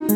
Hi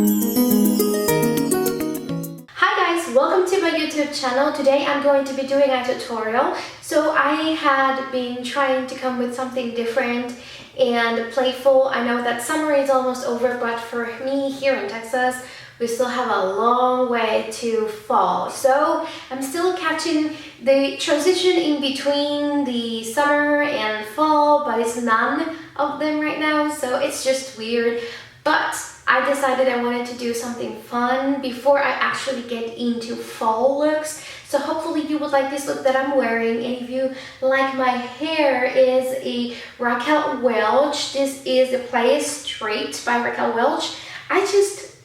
guys, welcome to my YouTube channel. Today I'm going to be doing a tutorial. So I had been trying to come with something different and playful. I know that summer is almost over, but for me here in Texas, we still have a long way to fall. So I'm still catching the transition in between the summer and fall, but it's none of them right now, so it's just weird. But I decided I wanted to do something fun before I actually get into fall looks. So hopefully you would like this look that I'm wearing. And if you like my hair, is a Raquel Welch. This is the Play It Straight by Raquel Welch. I just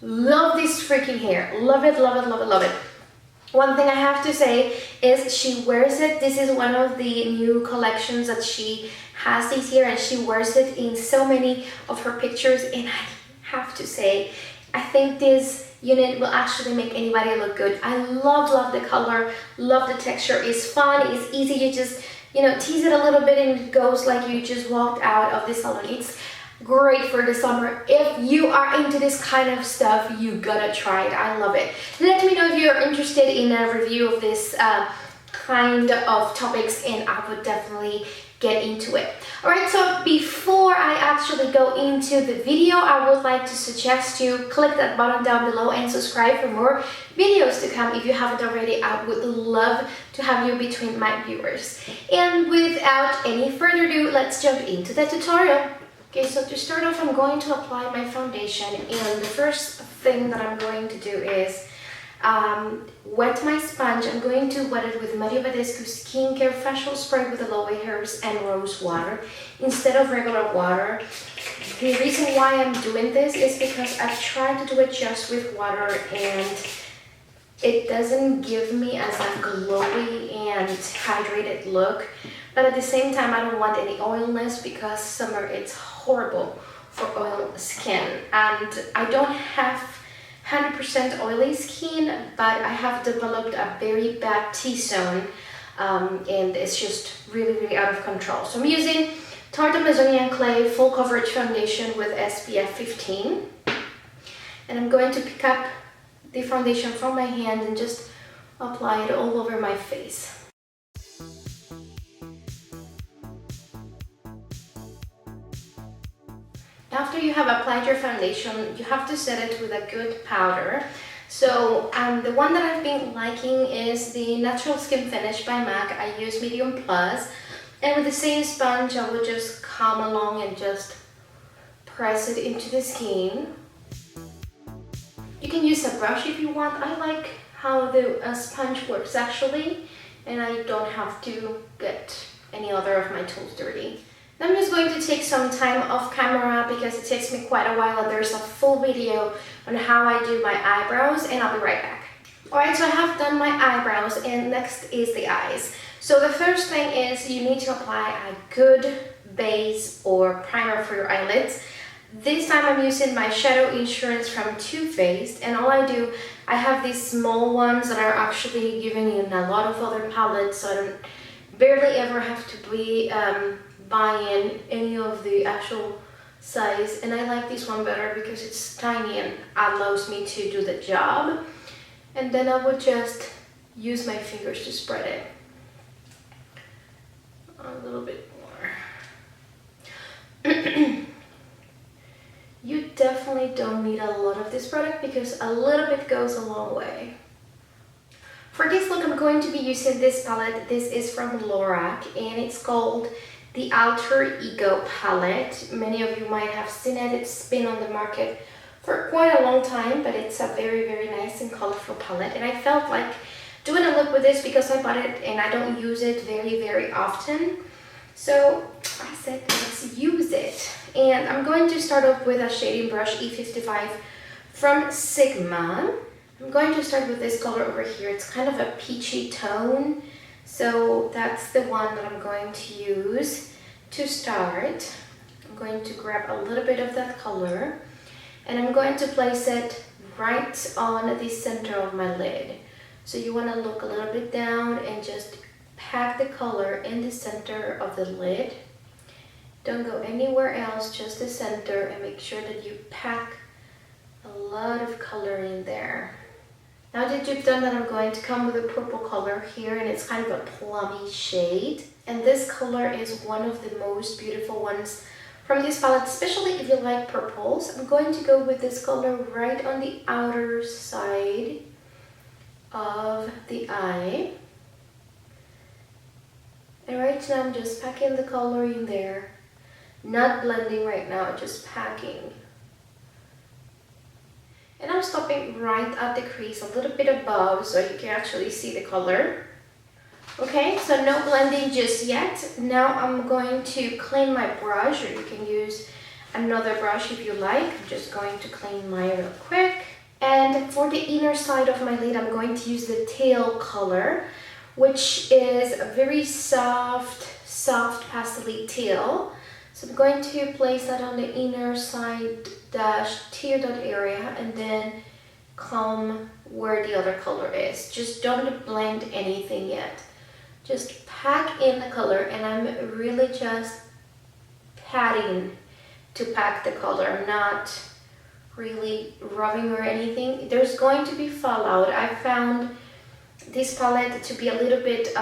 love this freaking hair. Love it, love it, love it, love it. One thing I have to say is she wears it. This is one of the new collections that she has this year, and she wears it in so many of her pictures. And I have to say, I think this unit will actually make anybody look good. I love the color, love the texture. It's fun, it's easy. You just, tease it a little bit and it goes like you just walked out of the salon. It's great for the summer. If you are into this kind of stuff, you gotta try it. I love it. Let me know if you're interested in a review of this kind of topics, and I would definitely get into it. Alright, so before I actually go into the video, I would like to suggest you click that button down below and subscribe for more videos to come. If you haven't already, I would love to have you between my viewers. And without any further ado, let's jump into the tutorial. Okay, so to start off, I'm going to apply my foundation, and the first thing that I'm going to do is wet my sponge. I'm going to wet it with Mario Badescu Skincare Facial Spray with aloe herbs and rose water instead of regular water. The reason why I'm doing this is because I've tried to do it just with water and it doesn't give me as a glowy and hydrated look. But at the same time, I don't want any oiliness because summer it's horrible for oil skin. And I don't have 100% oily skin, but I have developed a very bad T-zone and it's just really out of control. So I'm using Tarte Amazonian Clay Full Coverage Foundation with SPF 15. And I'm going to pick up the foundation from my hand and just apply it all over my face. After you have applied your foundation, you have to set it with a good powder. So the one that I've been liking is the Natural Skin Finish by MAC. I use medium plus, and with the same sponge I will just come along and just press it into the skin. You can use a brush if you want. I like how the sponge works actually, and I don't have to get any other of my tools dirty. I'm just going to take some time off camera because it takes me quite a while, and there's a full video on how I do my eyebrows, and I'll be right back. Alright, so I have done my eyebrows, and next is the eyes. So the first thing is you need to apply a good base or primer for your eyelids. This time I'm using my Shadow Insurance from Too Faced, and all I do, I have these small ones that are actually given in a lot of other palettes, so I don't barely ever have to be buying any of the actual size, and I like this one better because it's tiny and allows me to do the job. And then I would just use my fingers to spread it a little bit more. You definitely don't need a lot of this product because a little bit goes a long way. For this look, I'm going to be using this palette. This is from Lorac, and it's called the Alter Ego palette. Many of you might have seen it. It's been on the market for quite a long time, but it's a very nice and colorful palette. And I felt like doing a look with this because I bought it and I don't use it very often. So I said, let's use it. And I'm going to start off with a shading brush E55 from Sigma. I'm going to start with this color over here. It's kind of a peachy tone. So that's the one that I'm going to use to start. I'm going to grab a little bit of that color and I'm going to place it right on the center of my lid. So you want to look a little bit down and just pack the color in the center of the lid. Don't go anywhere else, just the center, and make sure that you pack a lot of color in there. Now that you've done that, I'm going to come with a purple color here, and it's kind of a plummy shade. And this color is one of the most beautiful ones from this palette, especially if you like purples. I'm going to go with this color right on the outer side of the eye. And right now I'm just packing the color in there. Not blending right now, just packing. And I'm stopping right at the crease, a little bit above, so you can actually see the color. Okay, so no blending just yet. Now I'm going to clean my brush, or you can use another brush if you like. I'm just going to clean mine real quick. And for the inner side of my lid, I'm going to use the teal color, which is a very soft pastel teal. So I'm going to place that on the inner side dash tear dot area, and then come where the other color is. Just don't blend anything yet. Just pack in the color, and I'm really just patting to pack the color. I'm not really rubbing or anything. There's going to be fallout. I found this palette to be a little bit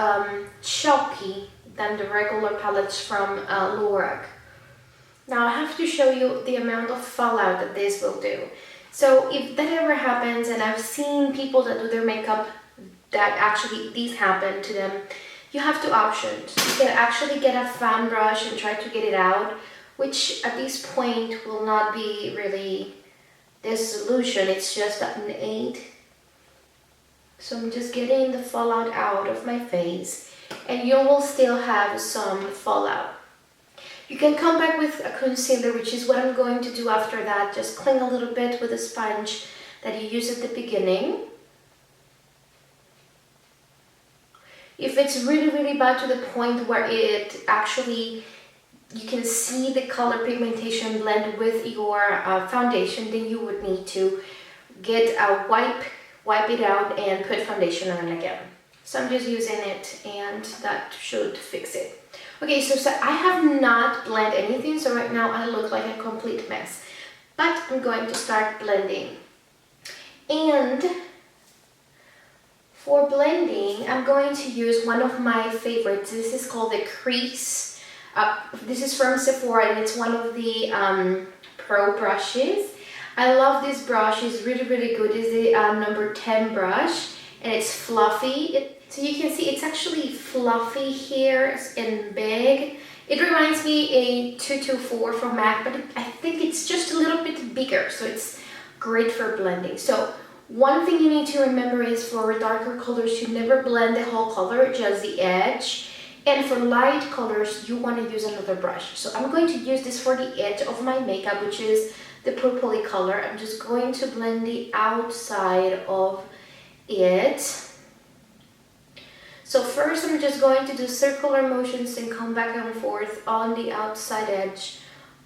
chalky than the regular palettes from Lorac. Now I have to show you the amount of fallout that this will do. So if that ever happens, and I've seen people that do their makeup that actually these happen to them, you have two options. You can actually get a fan brush and try to get it out, which at this point will not be really the solution. It's just an aid. So I'm just getting the fallout out of my face, and you will still have some fallout. You can come back with a concealer, which is what I'm going to do after that. Just clean a little bit with a sponge that you use at the beginning. If it's really bad to the point where it actually, you can see the color pigmentation blend with your foundation, then you would need to get a wipe it out and put foundation on again. So I'm just using it, and that should fix it. Okay, so I have not blended anything, so right now I look like a complete mess. But I'm going to start blending. And for blending, I'm going to use one of my favorites. This is called the Crease. This is from Sephora, and it's one of the pro brushes. I love this brush. It's really good. It's the number 10 brush, and it's fluffy. So you can see it's actually fluffy here and big. It reminds me a 224 from MAC, but I think it's just a little bit bigger, so it's great for blending. So one thing you need to remember is for darker colors, you never blend the whole color, just the edge. And for light colors, you want to use another brush. So I'm going to use this for the edge of my makeup, which is the purpley color. I'm just going to blend the outside of it. So first I'm just going to do circular motions and come back and forth on the outside edge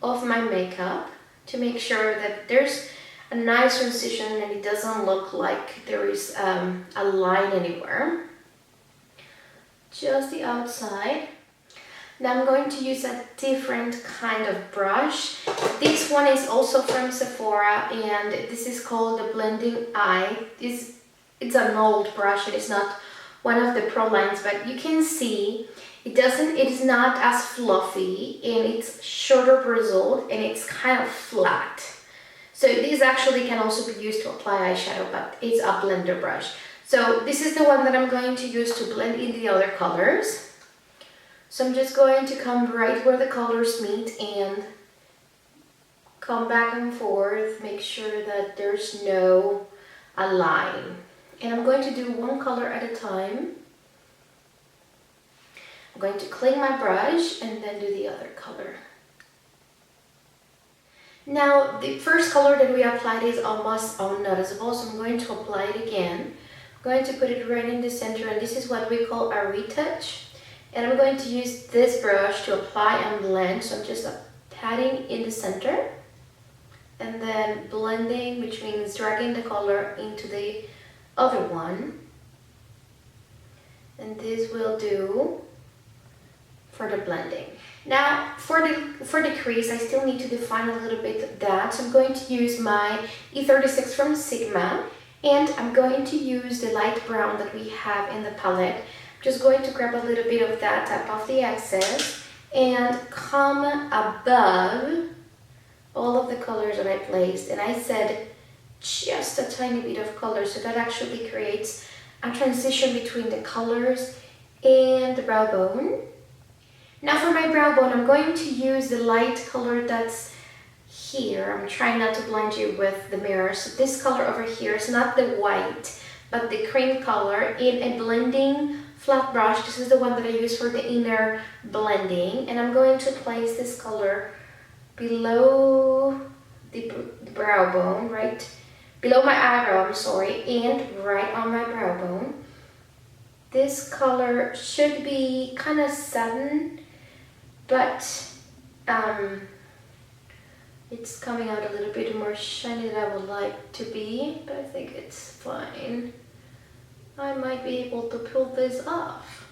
of my makeup to make sure that there's a nice transition and it doesn't look like there is a line anywhere. Just the outside. Now I'm going to use a different kind of brush. This one is also from Sephora, and this is called the Blending Eye. It's an old brush, and it's not one of the pro lines, but you can see it is not as fluffy, and it's shorter bristled, and it's kind of flat. So this actually can also be used to apply eyeshadow, but it's a blender brush. So this is the one that I'm going to use to blend in the other colors. So I'm just going to come right where the colors meet and come back and forth, make sure that there's no line. And I'm going to do one color at a time. I'm going to clean my brush and then do the other color. Now the first color that we applied is almost unnoticeable, so I'm going to apply it again. I'm going to put it right in the center, and this is what we call a retouch. And I'm going to use this brush to apply and blend, so I'm just patting in the center and then blending, which means dragging the color into the other one. And this will do for the blending. Now for the crease, I still need to define a little bit of that. So I'm going to use my E36 from Sigma, and I'm going to use the light brown that we have in the palette. I'm just going to grab a little bit of that, tap off the excess, and come above all of the colors that I placed. And I said just a tiny bit of color, so that actually creates a transition between the colors and the brow bone. Now for my brow bone, I'm going to use the light color that's here. I'm trying not to blind you with the mirror. So this color over here is not the white, but the cream color in a blending flat brush. This is the one that I use for the inner blending. And I'm going to place this color below the brow bone, right? Below my eyebrow, I'm sorry, and right on my brow bone. This color should be kind of sudden, but it's coming out a little bit more shiny than I would like to be, but I think it's fine. I might be able to pull this off.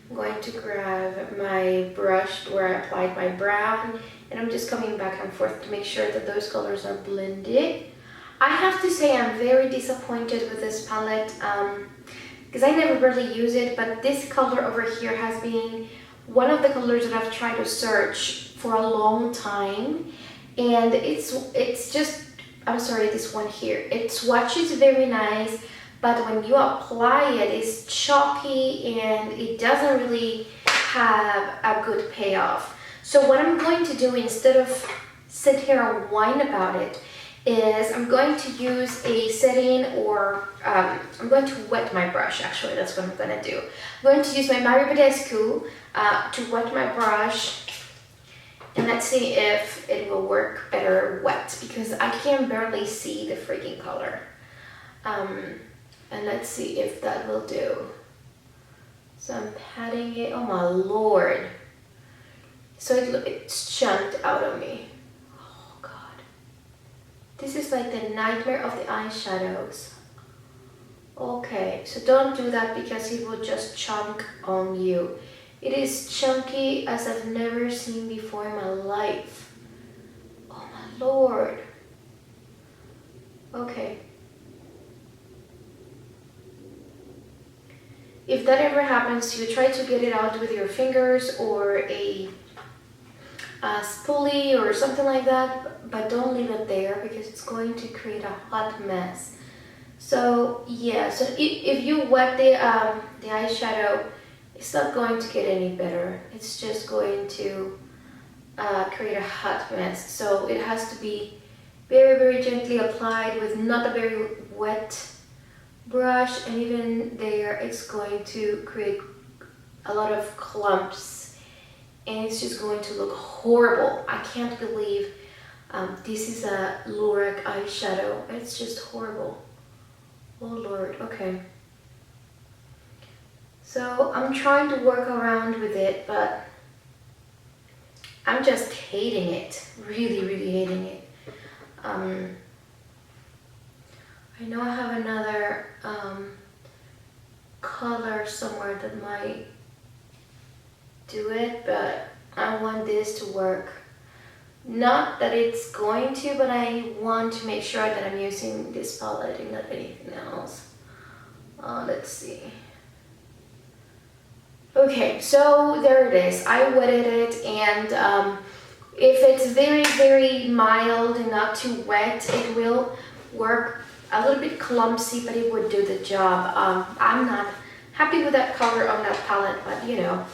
I'm going to grab my brush where I applied my brown, and I'm just coming back and forth to make sure that those colors are blended. I have to say I'm very disappointed with this palette because I never really use it, but this color over here has been one of the colors that I've tried to search for a long time, and it's just, I'm sorry, this one here, it swatches very nice, but when you apply it, it's chalky and it doesn't really have a good payoff. So what I'm going to do, instead of sit here and whine about it, is I'm going to use a setting, or I'm going to wet my brush. Actually, that's what I'm going to do. I'm going to use my Mario Badescu to wet my brush, and let's see if it will work better wet, because I can barely see the freaking color. And let's see if that will do. So I'm patting it. Oh my lord. So it's chunked out of me. Oh god. This is like the nightmare of the eyeshadows. Okay, so don't do that because it will just chunk on you. It is chunky as I've never seen before in my life. Oh my lord. Okay. If that ever happens to you, try to get it out with your fingers or a spoolie or something like that, but don't leave it there because it's going to create a hot mess. So yeah, so if you wet the eyeshadow, it's not going to get any better. It's just going to create a hot mess. So it has to be very, very gently applied with not a very wet brush, and even there it's going to create a lot of clumps and it's just going to look horrible. I can't believe this is a Lorac eyeshadow. It's just horrible. Oh lord. Okay, so I'm trying to work around with it, but I'm just hating it. Really, really hating it. I know I have another color somewhere that might do it, but I want this to work. Not that it's going to, but I want to make sure that I'm using this palette and not anything else. Let's see. Okay, so there it is. I wetted it, and if it's very, very mild and not too wet, it will work. A little bit clumsy, but it would do the job. I'm not happy with that color on that palette, but you know,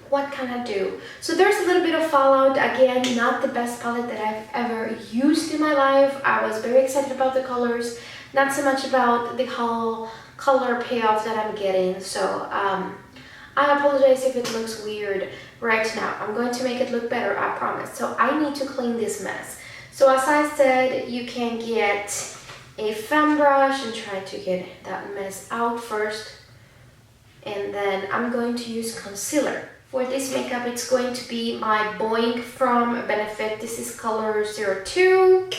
what can I do? So there's a little bit of fallout. Again, not the best palette that I've ever used in my life. I was very excited about the colors, not so much about the whole color payoff that I'm getting. So I apologize if it looks weird right now. I'm going to make it look better, I promise. So I need to clean this mess. So as I said, you can get a fan brush and try to get that mess out first, and then I'm going to use concealer. For this makeup, it's going to be my Boink from Benefit. This is color 02,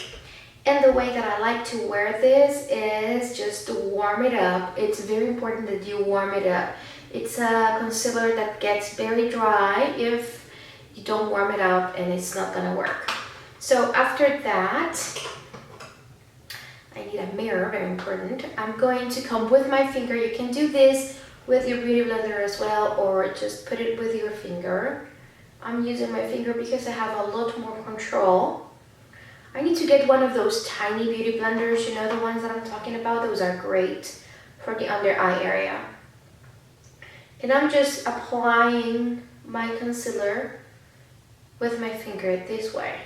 and the way that I like to wear this is just to warm it up. It's very important that you warm it up It's a concealer that gets very dry if you don't warm it up, and it's not gonna work. So after that, I need a mirror, very important. I'm going to come with my finger. You can do this with your beauty blender as well, or just put it with your finger. I'm using my finger because I have a lot more control. I need to get one of those tiny beauty blenders, you know, the ones that I'm talking about. Those are great for the under eye area. And I'm just applying my concealer with my finger this way.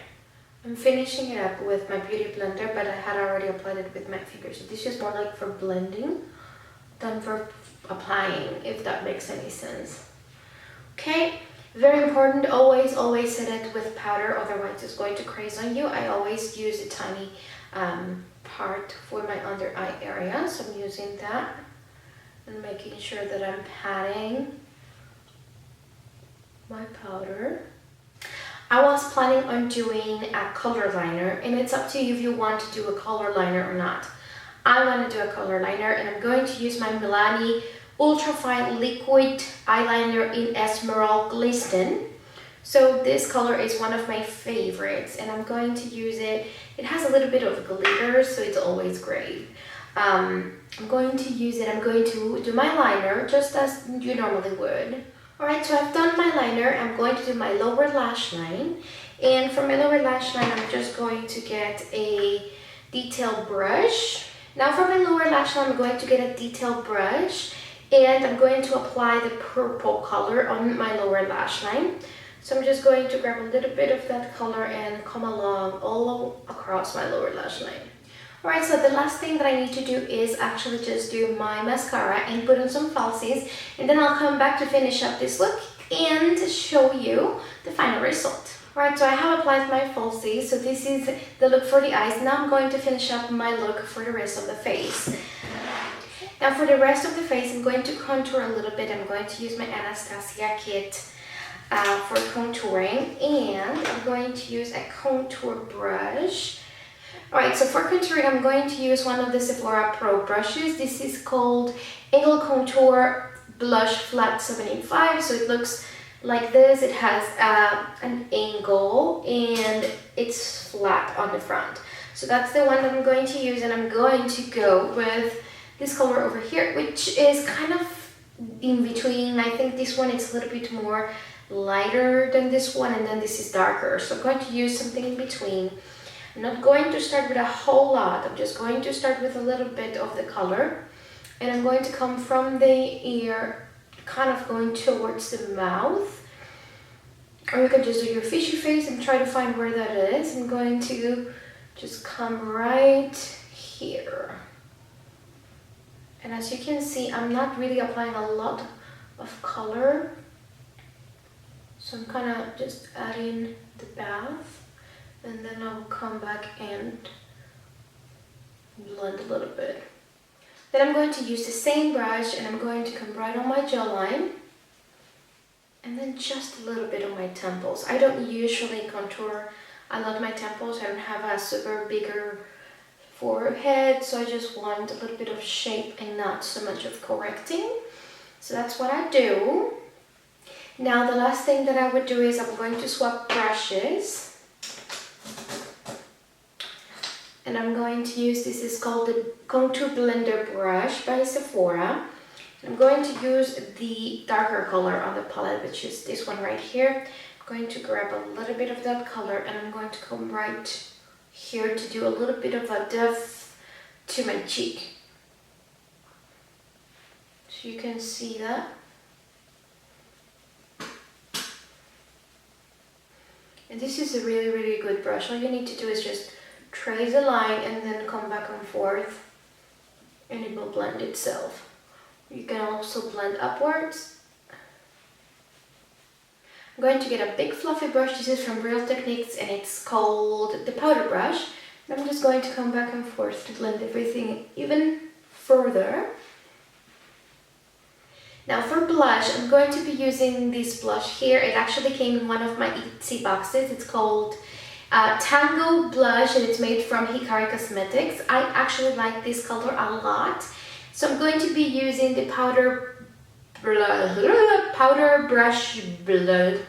I'm finishing it up with my beauty blender, but I had already applied it with my finger. So this is more like for blending than for applying, if that makes any sense. Okay, very important, always set it with powder, otherwise it's going to craze on you. I always use a tiny part for my under eye area, so I'm using that and making sure that I'm patting my powder. I was planning on doing a color liner, and it's up to you if you want to do a color liner or not. I want to do a color liner, and I'm going to use my Milani Ultra Fine Liquid Eyeliner in Esmeralda Glisten. So this color is one of my favorites, and I'm going to use it. It has a little bit of glitter, so it's always great. I'm going to use it. I'm going to do my liner just as you normally would. Alright, so I've done my liner. I'm going to do my lower lash line. And for my lower lash line, I'm just going to get a detail brush. Now for my lower lash line, I'm going to get a detail brush. And I'm going to apply the purple color on my lower lash line. So I'm just going to grab a little bit of that color and come along all across my lower lash line. Alright, so the last thing that I need to do is actually just do my mascara and put on some falsies, and then I'll come back to finish up this look and show you the final result. Alright, so I have applied my falsies, so this is the look for the eyes. Now I'm going to finish up my look for the rest of the face. Now for the rest of the face, I'm going to contour a little bit. I'm going to use my Anastasia kit for contouring, and I'm going to use a contour brush. Alright, so for contouring, I'm going to use one of the Sephora Pro brushes. This is called Angle Contour Blush Flat 75. So it looks like this. It has an angle and it's flat on the front. So that's the one that I'm going to use, and I'm going to go with this color over here, which is kind of in between. I think this one is a little bit more lighter than this one, and then this is darker. So I'm going to use something in between. I'm not going to start with a whole lot. I'm just going to start with a little bit of the color, and I'm going to come from the ear, kind of going towards the mouth, or you can just do your fishy face and try to find where that is. I'm going to just come right here, and as you can see, I'm not really applying a lot of color, so I'm kind of just adding the bath. And then I'll come back and blend a little bit. Then I'm going to use the same brush, and I'm going to come right on my jawline. And then just a little bit on my temples. I don't usually contour a lot my temples. I don't have a super bigger forehead, so I just want a little bit of shape and not so much of correcting. So that's what I do. Now the last thing that I would do is I'm going to swap brushes. And I'm going to use, this is called the Contour Blender Brush by Sephora. I'm going to use the darker color on the palette, which is this one right here. I'm going to grab a little bit of that color, and I'm going to come right here to do a little bit of a depth to my cheek. So you can see that. And this is a really good brush. All you need to do is just trace a line and then come back and forth, and it will blend itself. You can also blend upwards. I'm going to get a big fluffy brush. This is from Real Techniques, and it's called the powder brush. And I'm just going to come back and forth to blend everything even further. Now for blush, I'm going to be using this blush here. It actually came in one of my Etsy boxes. It's called Tango Blush, and it's made from Hikari Cosmetics. I actually like this color a lot. So I'm going to be using the powder powder brush, I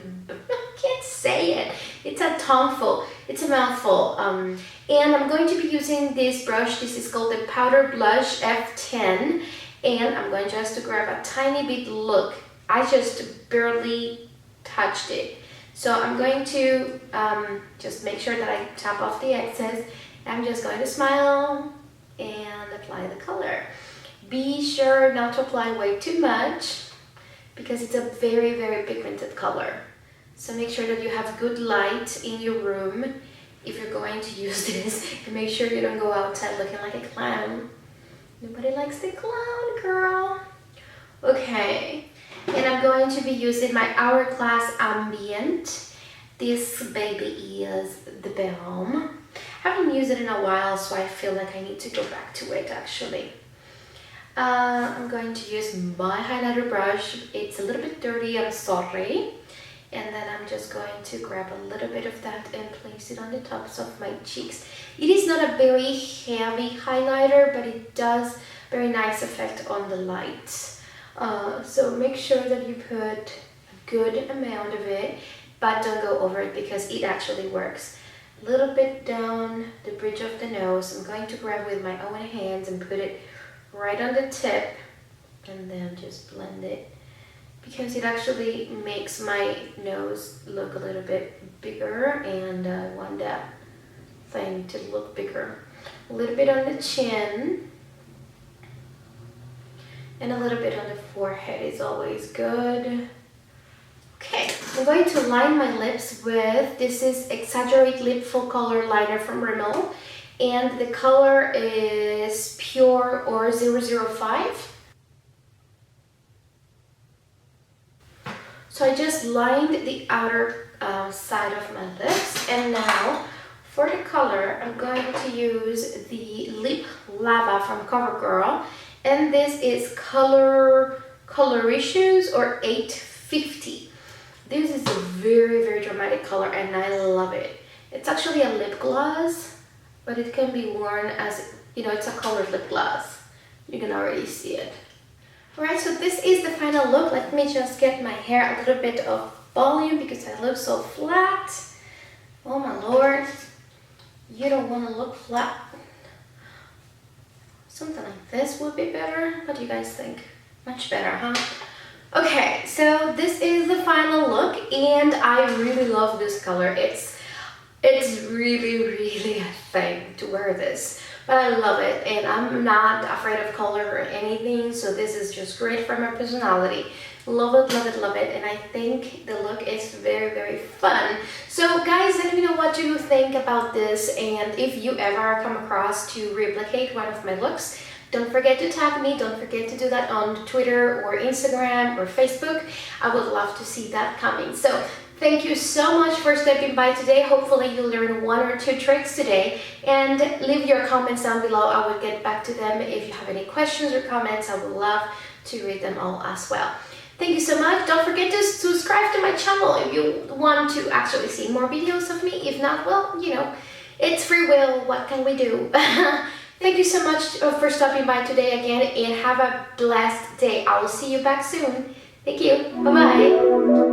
can't say it. It's a tongueful, it's a mouthful. And I'm going to be using this brush. This is called the Powder Blush F10. And I'm going just to grab a tiny bit. Look, I just barely touched it. So I'm going to just make sure that I tap off the excess. I'm just going to smile and apply the color. Be sure not to apply way too much because it's a very, very pigmented color. So make sure that you have good light in your room if you're going to use this, and make sure you don't go outside looking like a clown. Nobody likes the clown, girl. Okay, and I'm going to be using my Hourglass Ambient. This baby is the balm. I haven't used it in a while, so I feel like I need to go back to it actually. I'm going to use my highlighter brush. It's a little bit dirty, I'm sorry. And then I'm just going to grab a little bit of that and place it on the tops of my cheeks. It is not a very heavy highlighter, but it does very nice effect on the light. So make sure that you put a good amount of it, but don't go over it because it actually works. A little bit down the bridge of the nose. I'm going to grab with my own hands and put it right on the tip and then just blend it, because it actually makes my nose look a little bit bigger, and I want that thing to look bigger. A little bit on the chin and a little bit on the forehead is always good. Okay, I'm going to line my lips with, this is Exaggerate Lip Full Color Liner from Rimmel, and the color is Pure or 005. So I just lined the outer side of my lips, and now for the color I'm going to use the Lip Lava from CoverGirl, and this is Color Issues or 850. This is a very, very dramatic color and I love it. It's actually a lip gloss, but it can be worn as, you know, it's a colored lip gloss. You can already see it. Alright, so this is the final look. Let me just get my hair a little bit of volume because I look so flat. Oh my lord, you don't want to look flat. Something like this would be better. What do you guys think? Much better, huh? Okay, so this is the final look and I really love this color. It's really, really a thing to wear this. But I love it and I'm not afraid of color or anything, so this is just great for my personality. Love it, love it, love it, and I think the look is very, very fun. So guys, let me know what you think about this, and if you ever come across to replicate one of my looks, don't forget to tag me. Don't forget to do that on Twitter or Instagram or Facebook. I would love to see that coming. So thank you so much for stepping by today. Hopefully you learned one or two tricks today, and leave your comments down below. I will get back to them. If you have any questions or comments, I would love to read them all as well. Thank you so much. Don't forget to subscribe to my channel if you want to actually see more videos of me. If not, well, you know, it's free will. What can we do? Thank you so much for stopping by today again, and have a blessed day. I will see you back soon. Thank you. Bye-bye.